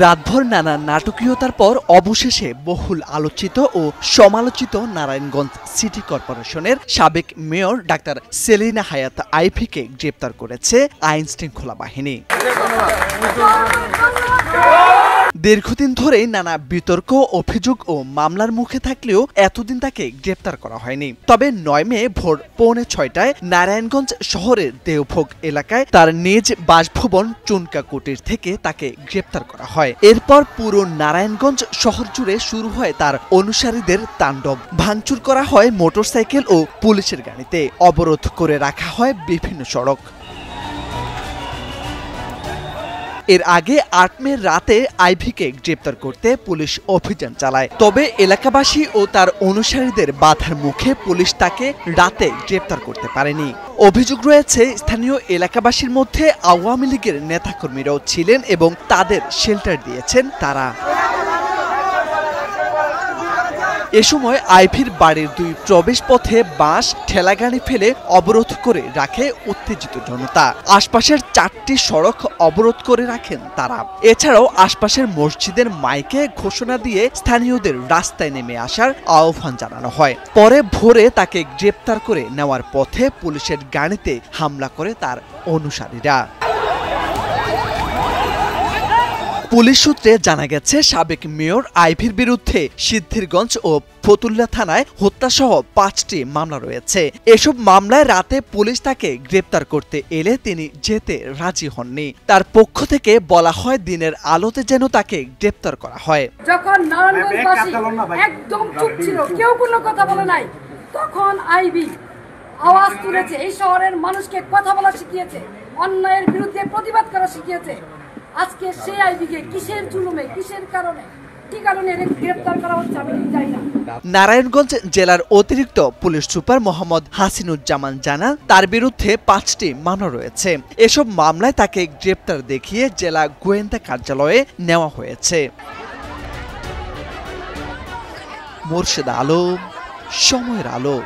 রাতভর নানা নাটকীয়তার পর অবশেষে বহুল আলোচিত ও সমালোচিত নারায়ণগঞ্জ সিটি কর্পোরেশনের সাবেক মেয়র ডাক্তার সেলিনা হায়াত আইভীকে গ্রেপ্তার করেছে আইন শৃঙ্খলা বাহিনী। দীর্ঘদিন ধরেই নানা বিতর্ক, অভিযোগ ও মামলার মুখে থাকলেও এতদিন তাকে গ্রেপ্তার করা হয়নি। তবে ৯ মে ভোর ৫:৩০টায় নারায়ণগঞ্জ শহরের দেওভোগ এলাকায় তার নিজ বাসভবন চুনকা কুটির থেকে তাকে গ্রেপ্তার করা হয়। এরপর পুরো নারায়ণগঞ্জ শহর জুড়ে শুরু হয় তার অনুসারীদের তাণ্ডব। ভাঙচুর করা হয় মোটরসাইকেল ও পুলিশের গাড়িতে, অবরোধ করে রাখা হয় বিভিন্ন সড়ক। এর আগে ৮ মে রাতে আইভীকে গ্রেপ্তার করতে পুলিশ অভিযান চালায়। তবে এলাকাবাসী ও তার অনুসারীদের বাধার মুখে পুলিশ তাকে রাতে গ্রেপ্তার করতে পারেনি। অভিযোগ রয়েছে, স্থানীয় এলাকাবাসীর মধ্যে আওয়ামী লীগের নেতাকর্মীরাও ছিলেন এবং তাদের শেল্টার দিয়েছেন তারা। এ সময় আইভীর বাড়ির ২ প্রবেশ পথে বাঁশ, ঠেলাগাড়ি ফেলে অবরোধ করে রাখে উত্তেজিত জনতা। আশপাশের ৪টি সড়ক অবরোধ করে রাখেন তারা। এছাড়াও আশপাশের মসজিদের মাইকে ঘোষণা দিয়ে স্থানীয়দের রাস্তায় নেমে আসার আহ্বান জানানো হয়। পরে ভোরে তাকে গ্রেপ্তার করে নেওয়ার পথে পুলিশের গাড়িতে হামলা করে তার অনুসারীরা। পুলিশ সূত্রে জানা গেছে, সাবেক মেয়র আইভীর বিরুদ্ধে সিদ্ধিরগঞ্জ ও ফতুল্লা থানায় হত্যাসহ ৫টি মামলা রয়েছে। এসব মামলায় রাতে পুলিশ তাকে গ্রেপ্তার করতে এলে তিনি যেতে রাজি হননি। তার পক্ষ থেকে বলা হয়, দিনের আলোতে যেন তাকে গ্রেপ্তার করা হয়। যখন নারায়ণগঞ্জবাসী একদম চুপ ছিল, কেউ কোনো কথা বলে নাই, তখন আইভী আওয়াজ তুলেছে। এই শহরের মানুষকে কথা বলা শিখিয়েছে, অন্যায়ের বিরুদ্ধে প্রতিবাদ করা শিখিয়েছে। আজকে সেই আইভীকে কিসের জুলুমে, কিসের কারণে, কি কারণে গ্রেফতার করা হচ্ছে আমি জানি না। নারায়ণগঞ্জ জেলার অতিরিক্ত পুলিশ সুপার মোহাম্মদ হাসিনুজ্জামান জানান, তার বিরুদ্ধে ৫টি মামলা রয়েছে। এসব মামলায় তাকে গ্রেপ্তার দেখিয়ে জেলা গোয়েন্দা কার্যালয়ে নেওয়া হয়েছে। মোর্শেদ আলম, সময়ের আলো।